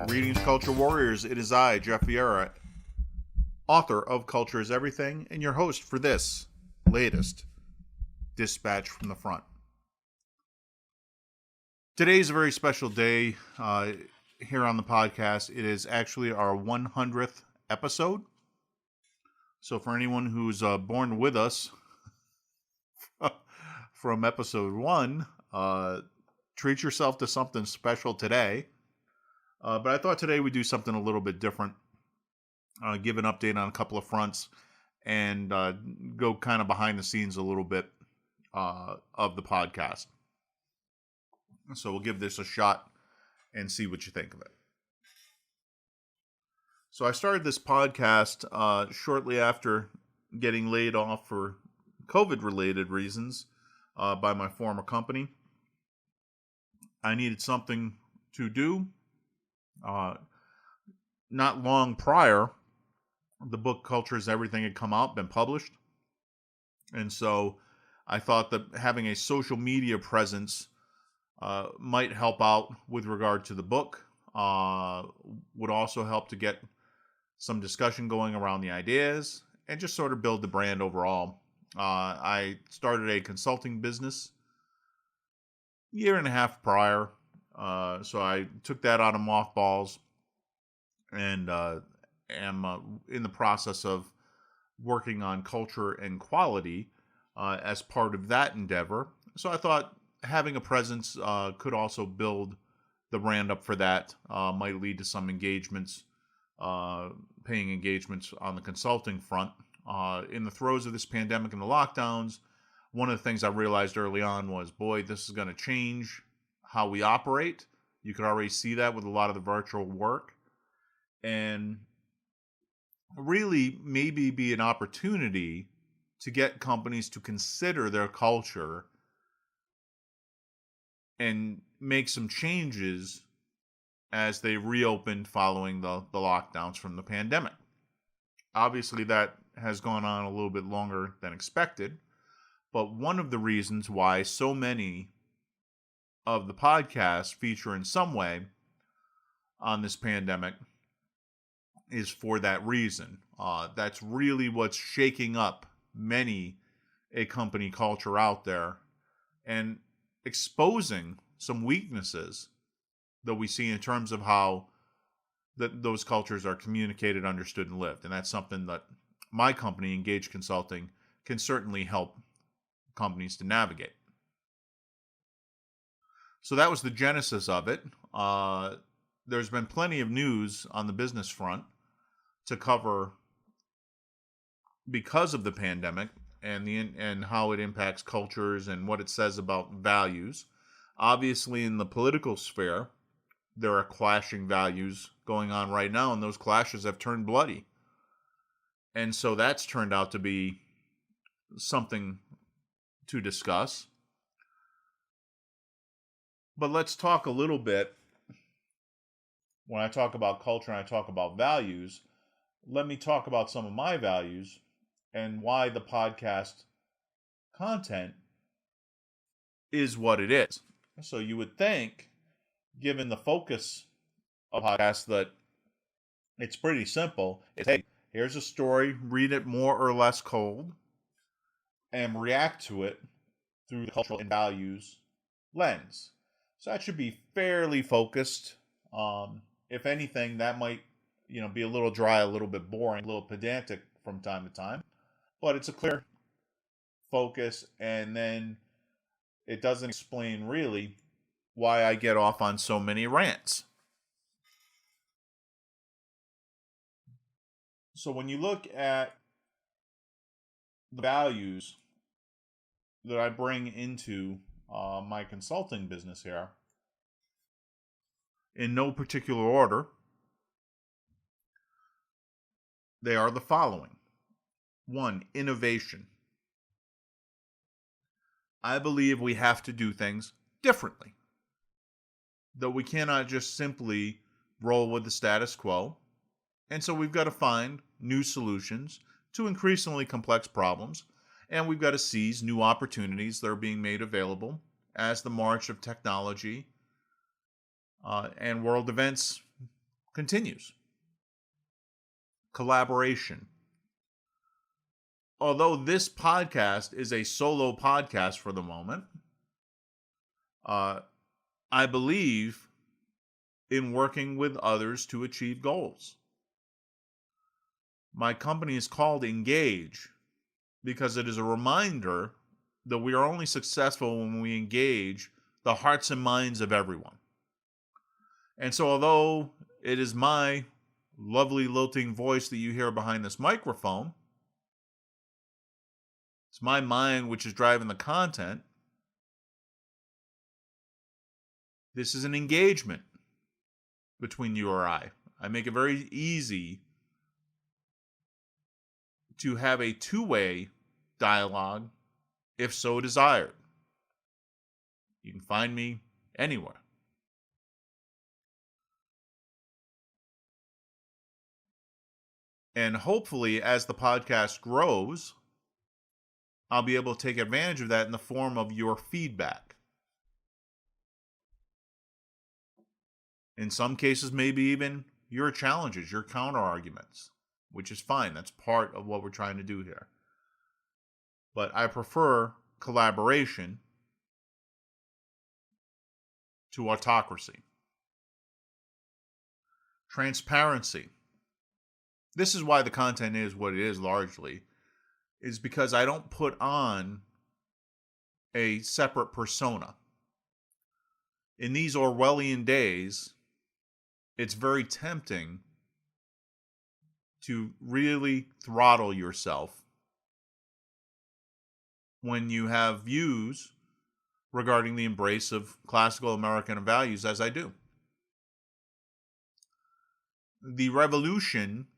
Greetings, Culture Warriors. It is I, Jeff Vieira, author of Culture is Everything, and your host for this latest Dispatch from the Front. Today is a very special day here on the podcast. It is actually our 100th episode. So for anyone who's born with us from episode 1, treat yourself to something special today. But I thought today we'd do something a little bit different, give an update on a couple of fronts, and go kind of behind the scenes a little bit of the podcast. So we'll give this a shot and see what you think of it. So I started this podcast shortly after getting laid off for COVID-related reasons by my former company. I needed something to do. Not long prior, the book Culture is Everything had come out, been published. And so I thought that having a social media presence might help out with regard to the book, would also help to get some discussion going around the ideas and just sort of build the brand overall. I started a consulting business a year and a half prior. So I took that out of mothballs and am in the process of working on culture and quality as part of that endeavor. So I thought having a presence could also build the brand up for that, might lead to some engagements, paying engagements on the consulting front. In the throes of this pandemic and the lockdowns, one of the things I realized early on was, boy, this is going to change how we operate. You could already see that with a lot of the virtual work, and really maybe be an opportunity to get companies to consider their culture and make some changes as they reopened following the lockdowns from the pandemic. Obviously, that has gone on a little bit longer than expected, but one of the reasons why so many of the podcasts feature in some way on this pandemic is for that reason. That's really what's shaking up many a company culture out there and exposing some weaknesses that we see in terms of how those cultures are communicated, understood, and lived. And that's something that my company, Engage Consulting, can certainly help companies to navigate. So that was the genesis of it. There's been plenty of news on the business front to cover because of the pandemic and how it impacts cultures and what it says about values. Obviously, in the political sphere, there are clashing values going on right now, and those clashes have turned bloody. And so that's turned out to be something to discuss. But let's talk a little bit, when I talk about culture and I talk about values, let me talk about some of my values and why the podcast content is what it is. So you would think, given the focus of podcasts, that it's pretty simple. It's, hey, here's a story, read it more or less cold, and react to it through the cultural and values lens. So that should be fairly focused. If anything, that might, be a little dry, a little bit boring, a little pedantic from time to time. But it's a clear focus, and then it doesn't explain really why I get off on so many rants. So when you look at the values that I bring into my consulting business here, in no particular order, they are the following. 1, innovation. I believe we have to do things differently. That we cannot just simply roll with the status quo. And so we've got to find new solutions to increasingly complex problems And we've got to seize new opportunities that are being made available as the march of technology and world events continues. Collaboration. Although this podcast is a solo podcast for the moment, I believe in working with others to achieve goals. My company is called Engage because it is a reminder that we are only successful when we engage the hearts and minds of everyone. And so, although it is my lovely lilting voice that you hear behind this microphone, it's my mind which is driving the content. This is an engagement between you or I. I make it very easy to have a two-way dialogue if so desired. You can find me anywhere. And hopefully, as the podcast grows, I'll be able to take advantage of that in the form of your feedback. In some cases, maybe even your challenges, your counter arguments, which is fine. That's part of what we're trying to do here. But I prefer collaboration to autocracy. Transparency. This is why the content is what it is largely, is because I don't put on a separate persona. In these Orwellian days, it's very tempting to really throttle yourself when you have views regarding the embrace of classical American values, as I do. The revolution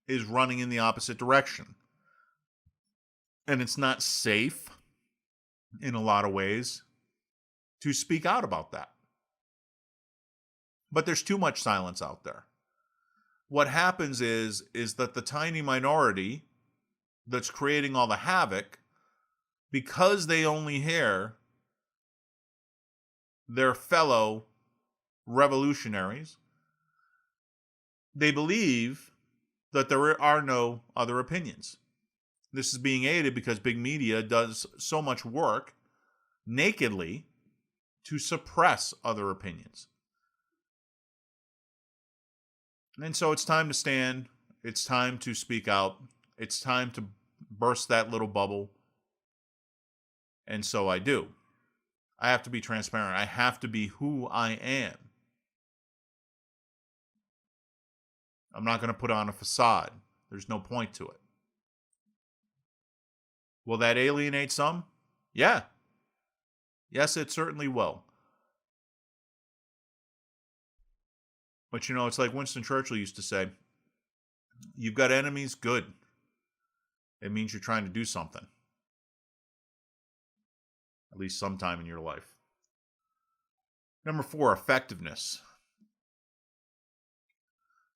is running in the opposite direction. And it's not safe, in a lot of ways, to speak out about that. But there's too much silence out there. What happens is that the tiny minority that's creating all the havoc, because they only hear their fellow revolutionaries, they believe that there are no other opinions. This is being aided because big media does so much work nakedly to suppress other opinions. And so it's time to stand. It's time to speak out. It's time to burst that little bubble. And so I do. I have to be transparent. I have to be who I am. I'm not going to put on a facade. There's no point to it. Will that alienate some? Yeah. Yes, it certainly will. But it's like Winston Churchill used to say, you've got enemies, good. It means you're trying to do something. At least sometime in your life. Number 4, effectiveness.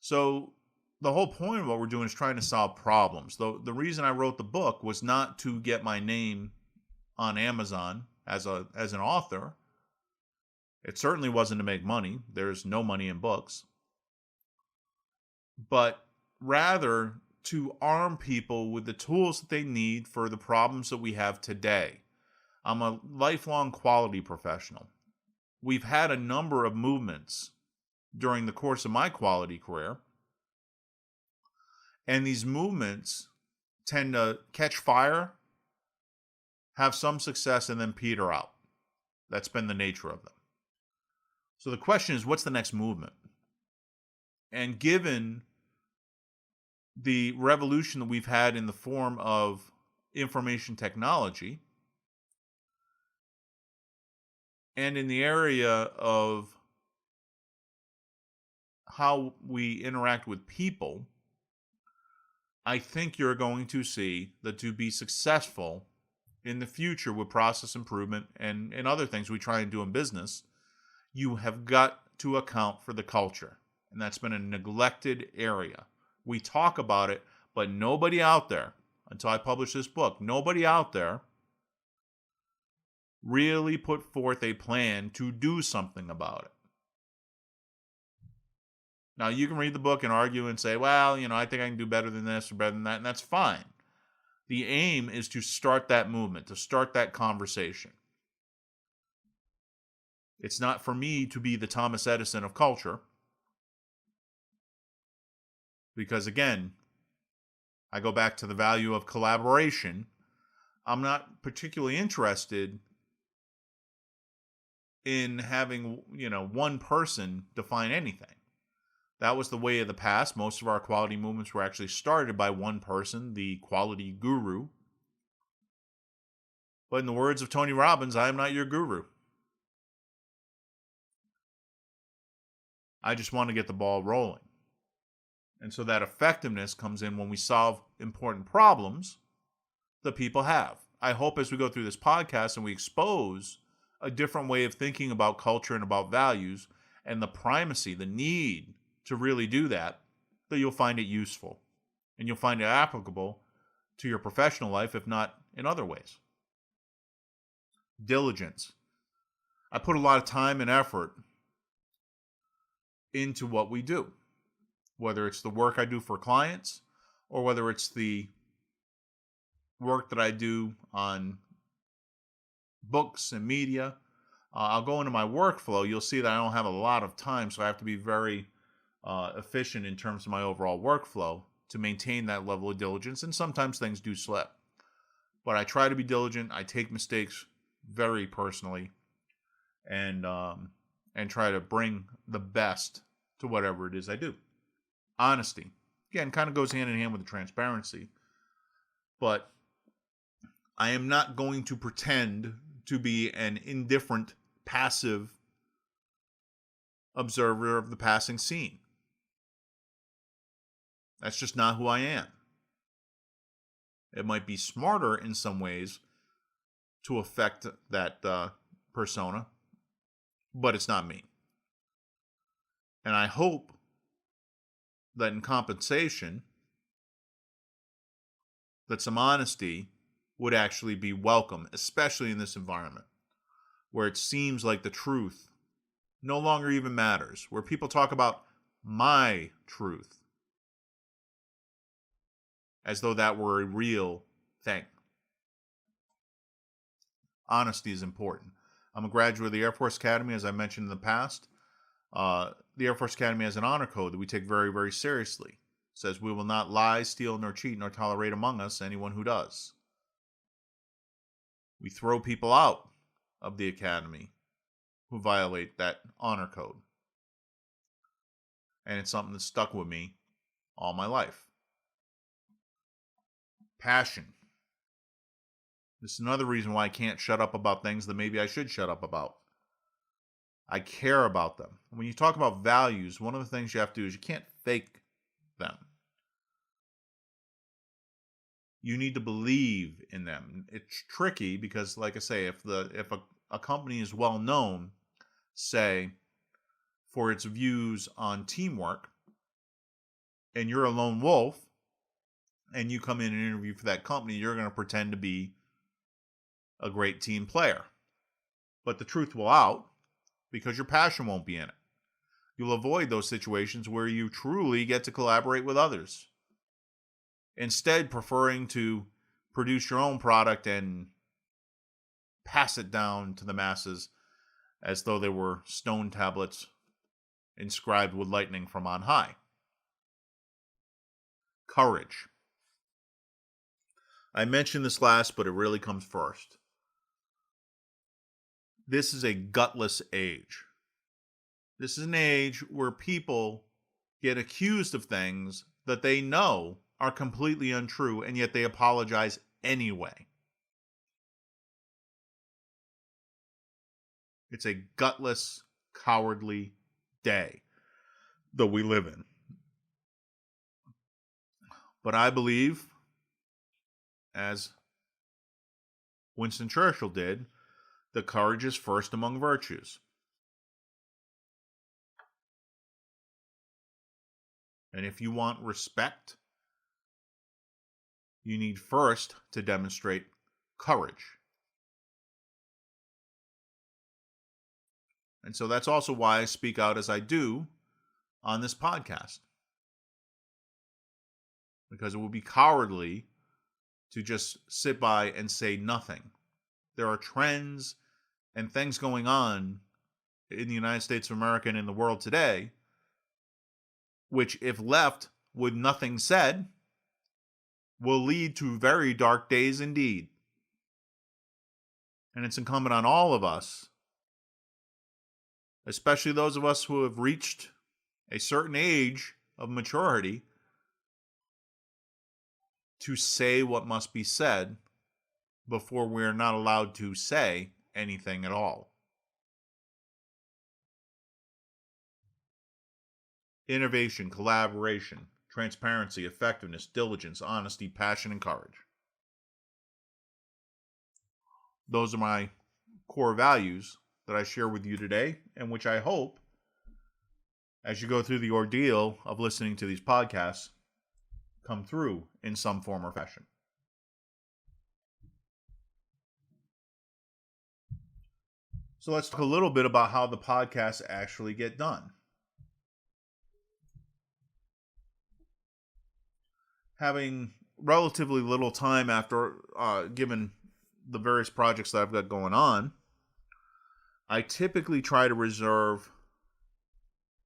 So the whole point of what we're doing is trying to solve problems. The reason I wrote the book was not to get my name on Amazon as an author. It certainly wasn't to make money. There's no money in books. But rather to arm people with the tools that they need for the problems that we have today. I'm a lifelong quality professional. We've had a number of movements during the course of my quality career. And these movements tend to catch fire, have some success, and then peter out. That's been the nature of them. So the question is, what's the next movement? And given the revolution that we've had in the form of information technology, and in the area of how we interact with people, I think you're going to see that to be successful in the future with process improvement and other things we try and do in business, you have got to account for the culture. And that's been a neglected area. We talk about it, but nobody out there, until I published this book, nobody out there really put forth a plan to do something about it. Now, you can read the book and argue and say, well, I think I can do better than this or better than that, and that's fine. The aim is to start that movement, to start that conversation. It's not for me to be the Thomas Edison of culture, because again, I go back to the value of collaboration. I'm not particularly interested in having, one person define anything. That was the way of the past. Most of our quality movements were actually started by one person, the quality guru. But in the words of Tony Robbins, I am not your guru. I just want to get the ball rolling. And so that effectiveness comes in when we solve important problems that people have. I hope as we go through this podcast and we expose a different way of thinking about culture and about values and the primacy, the need to really do that you'll find it useful. And you'll find it applicable to your professional life, if not in other ways. Diligence. I put a lot of time and effort into what we do, whether it's the work I do for clients or whether it's the work that I do on books and media. I'll go into my workflow. You'll see that I don't have a lot of time, so I have to be very efficient in terms of my overall workflow to maintain that level of diligence, and sometimes things do slip. But I try to be diligent. I take mistakes very personally, and try to bring the best to whatever it is I do. Honesty, again, kind of goes hand in hand with the transparency, but I am not going to pretend to be an indifferent, passive observer of the passing scene. That's just not who I am. It might be smarter in some ways to affect that persona, but it's not me. And I hope that in compensation, that some honesty would actually be welcome, especially in this environment, where it seems like the truth no longer even matters, where people talk about my truth as though that were a real thing. Honesty is important. I'm a graduate of the Air Force Academy, as I mentioned in the past. The Air Force Academy has an honor code that we take very, very seriously. It says we will not lie, steal, nor cheat, nor tolerate among us anyone who does. We throw people out of the academy who violate that honor code. And it's something that stuck with me all my life. Passion. This is another reason why I can't shut up about things that maybe I should shut up about. I care about them. When you talk about values, one of the things you have to do is you can't fake them. You need to believe in them. It's tricky because, like I say, if a company is well known, say, for its views on teamwork, and you're a lone wolf, and you come in and interview for that company, you're going to pretend to be a great team player. But the truth will out because your passion won't be in it. You'll avoid those situations where you truly get to collaborate with others, instead preferring to produce your own product and pass it down to the masses as though they were stone tablets inscribed with lightning from on high. Courage. I mentioned this last, but it really comes first. This is a gutless age. This is an age where people get accused of things that they know are completely untrue, and yet they apologize anyway. It's a gutless, cowardly day that we live in. But I believe, as Winston Churchill did, that courage is first among virtues. And if you want respect you need first to demonstrate courage. And so that's also why I speak out as I do on this podcast. Because it would be cowardly to just sit by and say nothing. There are trends and things going on in the United States of America and in the world today, which, if left with nothing said, will lead to very dark days indeed. And it's incumbent on all of us, especially those of us who have reached a certain age of maturity, to say what must be said before we're not allowed to say anything at all. Innovation, collaboration, transparency, effectiveness, diligence, honesty, passion, and courage. Those are my core values that I share with you today, and which I hope, as you go through the ordeal of listening to these podcasts, come through in some form or fashion. So let's talk a little bit about how the podcasts actually get done. Having relatively little time after, given the various projects that I've got going on, I typically try to reserve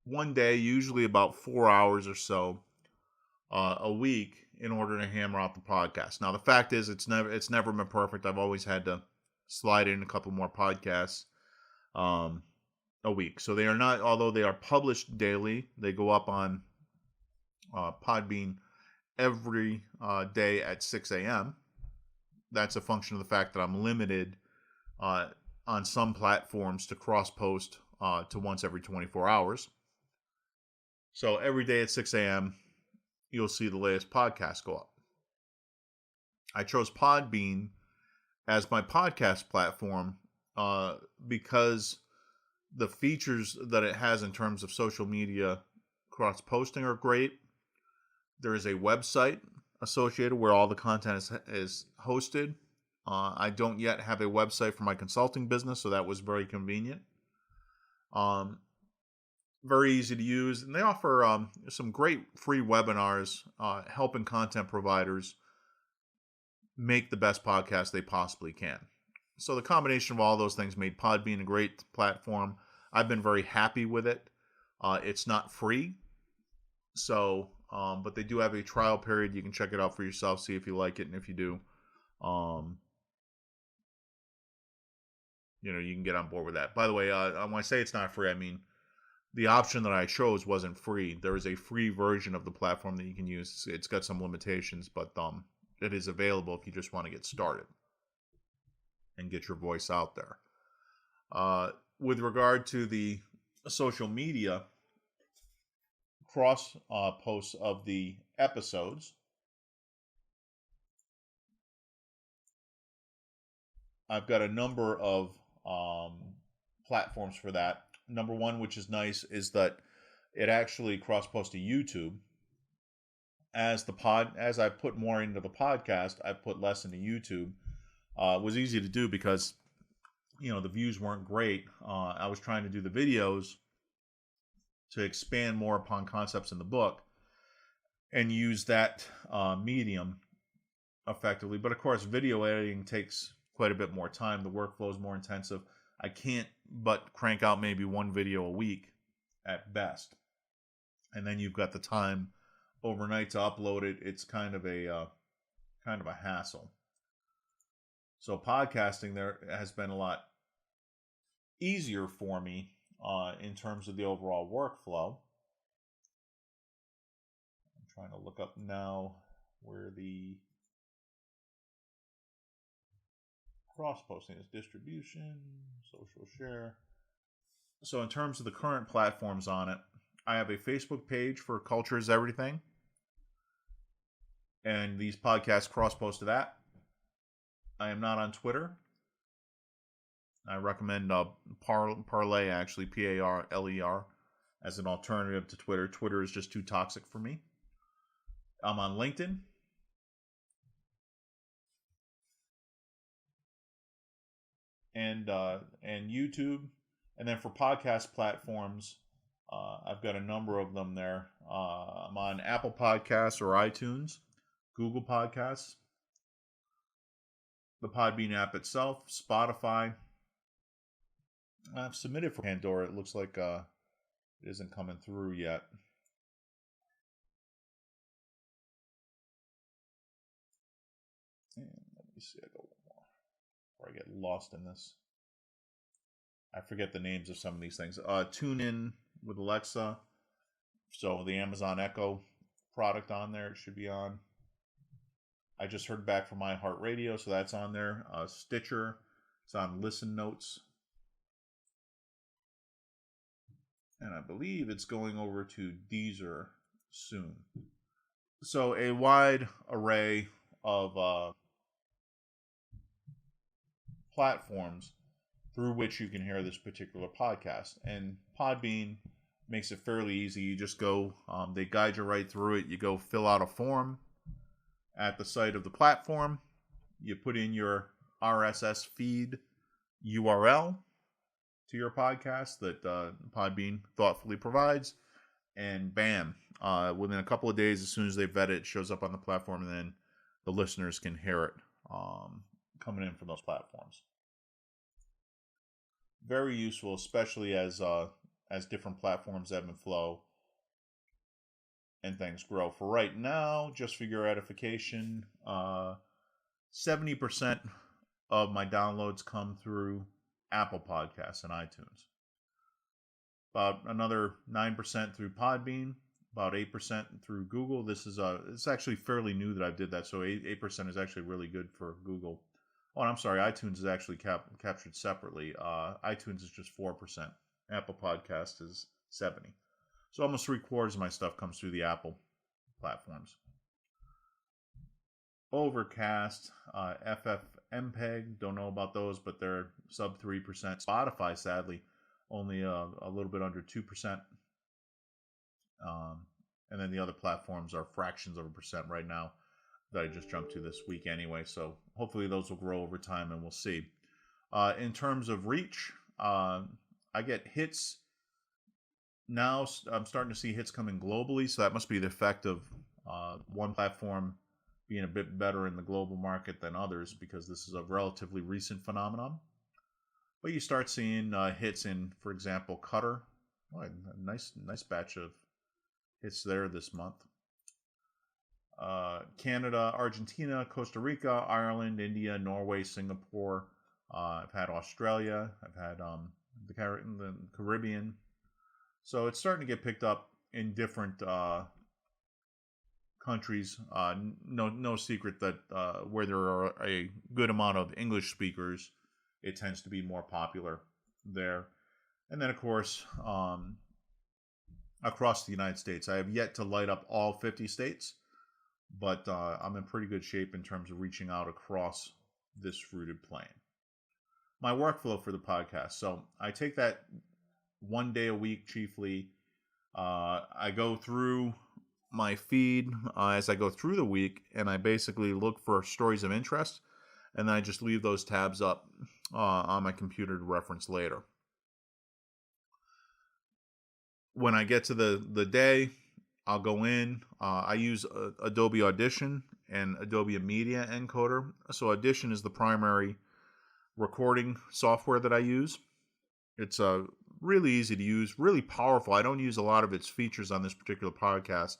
one day, usually about 4 hours or so, a week, in order to hammer out the podcast. Now, the fact is, it's never been perfect. I've always had to slide in a couple more podcasts a week. So they are not, although they are published daily, they go up on Podbean every day at 6 a.m. That's a function of the fact that I'm limited on some platforms to cross-post to once every 24 hours. So every day at 6 a.m., you'll see the latest podcast go up. I chose Podbean as my podcast platform because the features that it has in terms of social media cross-posting are great. There is a website associated where all the content is hosted. I don't yet have a website for my consulting business, so that was very convenient. Very easy to use, and they offer some great free webinars helping content providers make the best podcast they possibly can. So the combination of all those things made Podbean a great platform. I've been very happy with it. It's not free, so but they do have a trial period. You can check it out for yourself, see if you like it, and if you do, you can get on board with that. By the way, when I say it's not free, I mean the option that I chose wasn't free. There is a free version of the platform that you can use. It's got some limitations, but it is available if you just want to get started and get your voice out there. With regard to the social media cross posts of the episodes, I've got a number of platforms for that. Number one, which is nice, is that it actually cross-posts to YouTube. As I put more into the podcast, I put less into YouTube. It was easy to do because, the views weren't great. I was trying to do the videos to expand more upon concepts in the book and use that medium effectively. But of course, video editing takes quite a bit more time. The workflow is more intensive. I can't but crank out maybe one video a week at best. And then you've got the time overnight to upload it. It's kind of a hassle. So podcasting there has been a lot easier for me in terms of the overall workflow. I'm trying to look up now where the cross-posting is. Distribution, social share. So in terms of the current platforms on it, I have a Facebook page for Culture is Everything. And these podcasts cross-post to that. I am not on Twitter. I recommend Parler, actually, Parler, as an alternative to Twitter. Twitter is just too toxic for me. I'm on LinkedIn. and YouTube. And then for podcast platforms, I've got a number of them there. I'm on Apple Podcasts or iTunes, Google Podcasts, the Podbean app itself, Spotify. I've submitted for Pandora. It looks like it isn't coming through yet. And let me see. I go one more before I get lost in this. I forget the names of some of these things. Tune in with Alexa. So the Amazon Echo product on there, it should be on. I just heard back from iHeartRadio, so that's on there. Stitcher, it's on Listen Notes. And I believe it's going over to Deezer soon. So a wide array of platforms through which you can hear this particular podcast. And Podbean makes it fairly easy. You just go, they guide you right through it. You go fill out a form at the site of the platform. You put in your RSS feed URL to your podcast that Podbean thoughtfully provides. And bam, within a couple of days, as soon as they vet it, it shows up on the platform, and then the listeners can hear it coming in from those platforms. Very useful, especially as different platforms ebb and flow and things grow. For right now, just for your edification, 70% of my downloads come through Apple Podcasts and iTunes. About another 9% through Podbean, about 8% through Google. This is it's actually fairly new that I did that, so 8% is actually really good for Google. Oh, and I'm sorry, iTunes is actually captured separately. iTunes is just 4%. Apple Podcast is 70%. So almost 3/4 of my stuff comes through the Apple platforms. Overcast, FFmpeg, don't know about those, but they're sub 3%. Spotify, sadly, only a little bit under 2%. And then the other platforms are fractions of a percent right now that I just jumped to this week anyway. So hopefully those will grow over time, and we'll see. In terms of reach, I get hits now. I'm starting to see hits coming globally, so that must be the effect of one platform being a bit better in the global market than others, because this is a relatively recent phenomenon. But you start seeing hits in, for example, Qatar. Oh, a nice batch of hits there this month. Canada, Argentina, Costa Rica, Ireland, India, Norway, Singapore. I've had Australia. I've had the Caribbean. So it's starting to get picked up in different countries. No secret that where there are a good amount of English speakers, it tends to be more popular there. And then, of course, across the United States. I have yet to light up all 50 states, but I'm in pretty good shape in terms of reaching out across this fruited plain. My workflow for the podcast. So I take that one day a week chiefly. I go through my feed as I go through the week, and I basically look for stories of interest, and then I just leave those tabs up on my computer to reference later. When I get to the day, I'll go in. I use Adobe Audition and Adobe Media Encoder. So Audition is the primary recording software that I use. It's really easy to use, really powerful. I don't use a lot of its features on this particular podcast.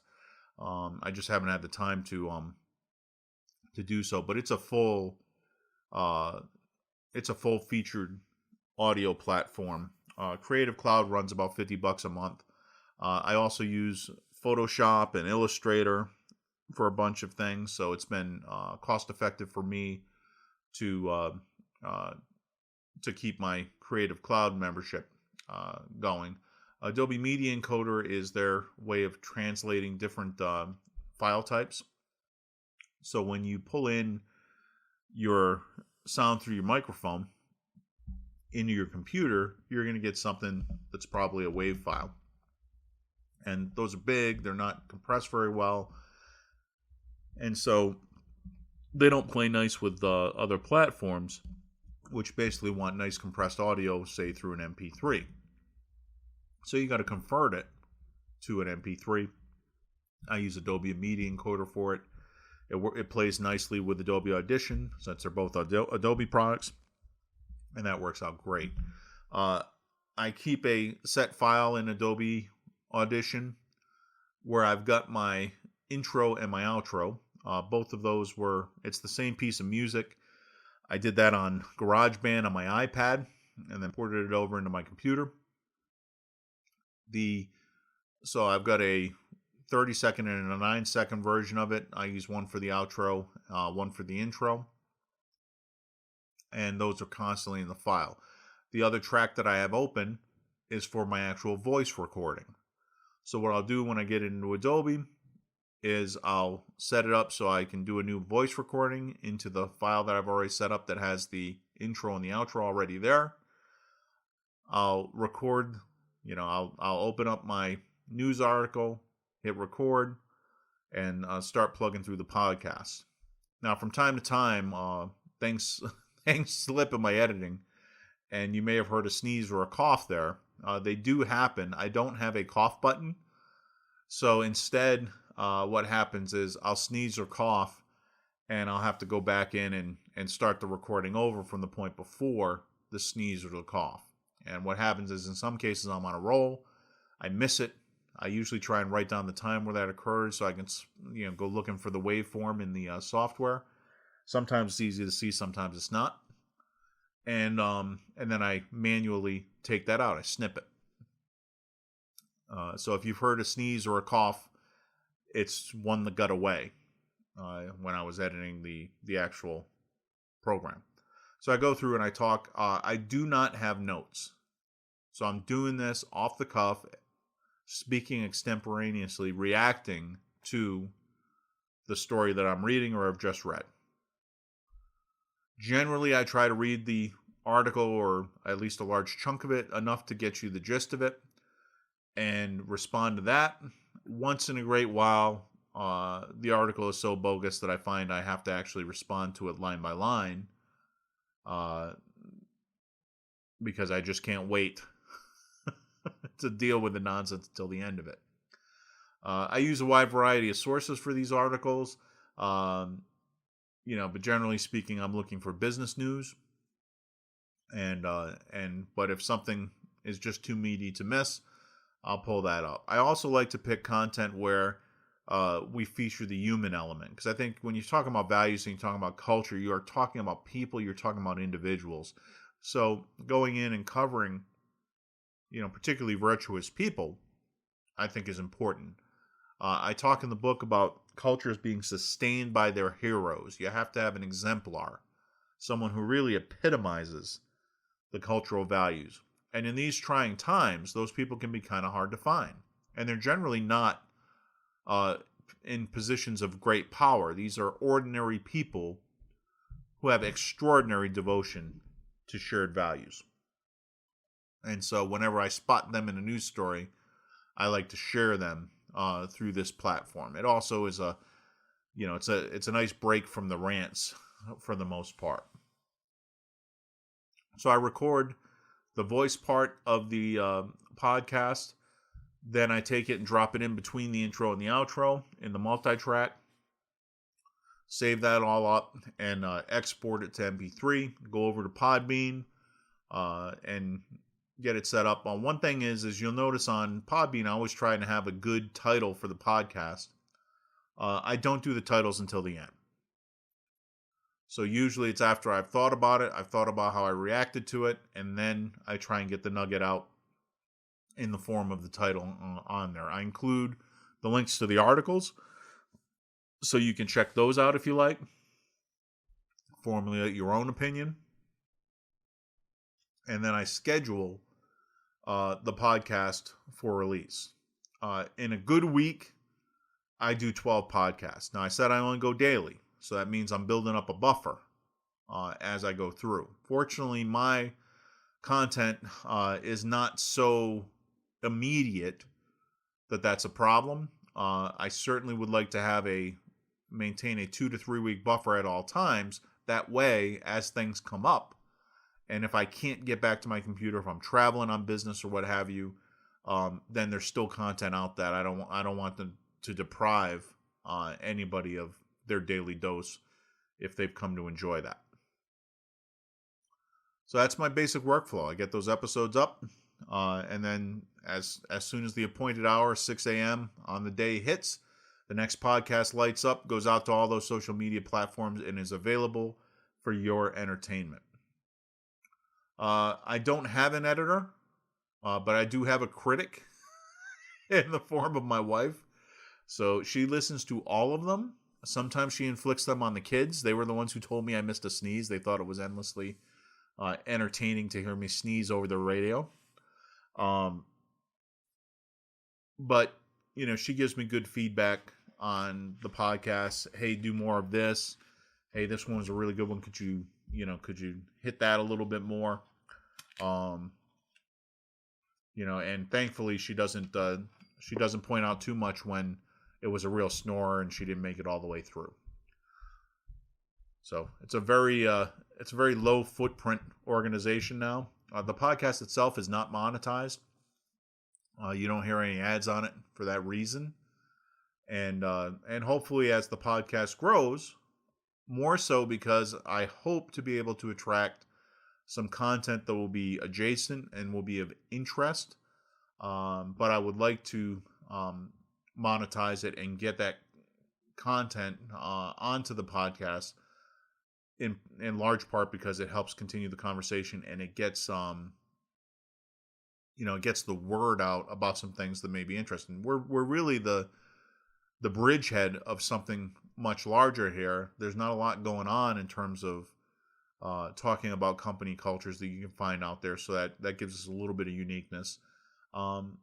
I just haven't had the time to do so. But it's a full featured audio platform. Creative Cloud runs about $50 a month. I also use Photoshop and Illustrator for a bunch of things, so it's been cost effective for me to keep my Creative Cloud membership going. Adobe Media Encoder is their way of translating different file types. So when you pull in your sound through your microphone into your computer, you're going to get something that's probably a WAV file. And those are big, they're not compressed very well. And so they don't play nice with other platforms which basically want nice compressed audio, say through an MP3. So you got to convert it to an MP3. I use Adobe Media Encoder for it. It plays nicely with Adobe Audition, since they're both Adobe products, and that works out great. I keep a set file in Adobe Audition where I've got my intro and my outro. Both of those it's the same piece of music. I did that on GarageBand on my iPad and then ported it over into my computer. So I've got a 30-second and a 9-second version of it. I use one for the outro, one for the intro. And those are constantly in the file. The other track that I have open is for my actual voice recording. So what I'll do when I get into Adobe is I'll set it up so I can do a new voice recording into the file that I've already set up that has the intro and the outro already there. I'll record, I'll open up my news article, hit record, and start plugging through the podcast. Now, from time to time, things slip in my editing, and you may have heard a sneeze or a cough there. They do happen. I don't have a cough button, so instead, what happens is I'll sneeze or cough, and I'll have to go back in and start the recording over from the point before the sneeze or the cough. And what happens is, in some cases, I'm on a roll. I miss it. I usually try and write down the time where that occurs so I can, go looking for the waveform in the software. Sometimes it's easy to see, sometimes it's not. And then I manually take that out. I snip it. So if you've heard a sneeze or a cough, it's one that got away when I was editing the actual program. So I go through and I talk. I do not have notes. So I'm doing this off the cuff, speaking extemporaneously, reacting to the story that I'm reading or have just read. Generally, I try to read the article, or at least a large chunk of it, enough to get you the gist of it and respond to that. Once in a great while, the article is so bogus that I find I have to actually respond to it line by line, because I just can't wait to deal with the nonsense until the end of it. I use a wide variety of sources for these articles, but generally speaking, I'm looking for business news, but if something is just too meaty to miss, I'll pull that up. I also like to pick content where we feature the human element, because I think when you're talking about values and you're talking about culture, you are talking about people, you're talking about individuals. So going in and covering, particularly virtuous people, I think is important. I talk in the book about cultures being sustained by their heroes. You have to have an exemplar, someone who really epitomizes the cultural values. And in these trying times, those people can be kind of hard to find. And they're generally not in positions of great power. These are ordinary people who have extraordinary devotion to shared values. And so whenever I spot them in a news story, I like to share them through this platform. It also is it's a nice break from the rants for the most part. So I record the voice part of the podcast. Then I take it and drop it in between the intro and the outro in the multi-track. Save that all up and export it to MP3. Go over to Podbean and get it set up. One thing is you'll notice on Podbean, I always try to have a good title for the podcast. I don't do the titles until the end. So usually it's after I've thought about it, I've thought about how I reacted to it, and then I try and get the nugget out in the form of the title on there. I include the links to the articles, so you can check those out if you like. Formulate your own opinion. And then I schedule the podcast for release. In a good week, I do 12 podcasts. Now, I said I only go daily, so that means I'm building up a buffer as I go through. Fortunately, my content is not so immediate that that's a problem. I certainly would like to maintain a 2 to 3 week buffer at all times. That way, as things come up, And if I can't get back to my computer, if I'm traveling on business or what have you, then there's still content out that I don't want them to deprive anybody of their daily dose if they've come to enjoy that. So that's my basic workflow. I get those episodes up, and then as soon as the appointed hour, 6 a.m. on the day hits, the next podcast lights up, goes out to all those social media platforms, and is available for your entertainment. I don't have an editor, but I do have a critic in the form of my wife. So she listens to all of them. Sometimes she inflicts them on the kids. They were the ones who told me I missed a sneeze. They thought it was endlessly entertaining to hear me sneeze over the radio. But, she gives me good feedback on the podcast. Hey, do more of this. Hey, this one was a really good one. Could you hit that a little bit more? And thankfully she doesn't point out too much when it was a real snorer and she didn't make it all the way through. So it's a very low footprint organization now. The podcast itself is not monetized. You don't hear any ads on it for that reason. And hopefully as the podcast grows, more so because I hope to be able to attract some content that will be adjacent and will be of interest. But I would like to monetize it and get that content onto the podcast in large part because it helps continue the conversation and it gets it gets the word out about some things that may be interesting. We're really the bridgehead of something much larger here. There's not a lot going on in terms of talking about company cultures that you can find out there, so that gives us a little bit of uniqueness. And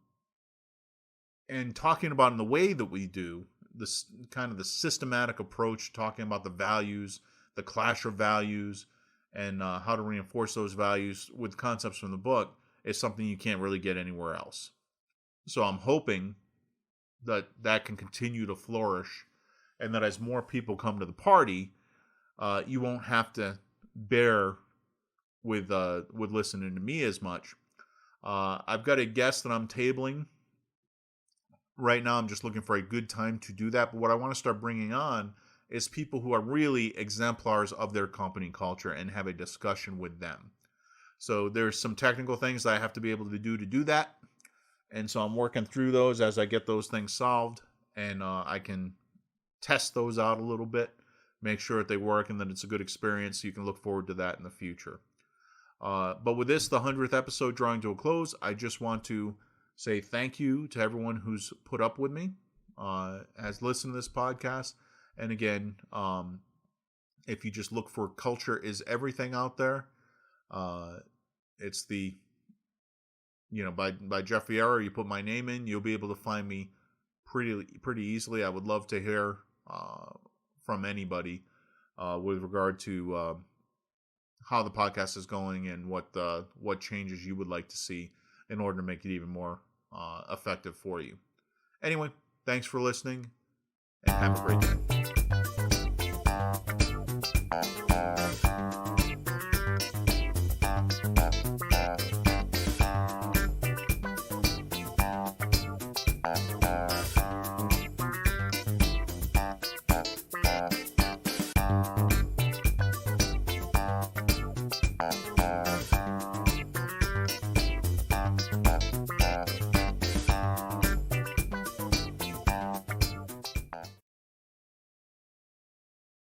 talking about in the way that we do, this kind of the systematic approach, talking about the values, the clash of values, and how to reinforce those values with concepts from the book is something you can't really get anywhere else. So I'm hoping that can continue to flourish, and that as more people come to the party, you won't have to bear with listening to me as much. I've got a guest that I'm tabling right now. I'm just looking for a good time to do that. But what I want to start bringing on is people who are really exemplars of their company culture and have a discussion with them. So there's some technical things that I have to be able to do that. And so I'm working through those as I get those things solved, and I can test those out a little bit, make sure that they work and that it's a good experience, so you can look forward to that in the future. But with this, the 100th episode drawing to a close, I just want to say thank you to everyone who's put up with me, has listened to this podcast. And again, if you just look for Culture is Everything out there, it's the by Jeff Vieira. You put my name in, you'll be able to find me pretty easily. I would love to hear from anybody with regard to how the podcast is going and what changes you would like to see in order to make it even more effective for you. Anyway, thanks for listening and have a great day.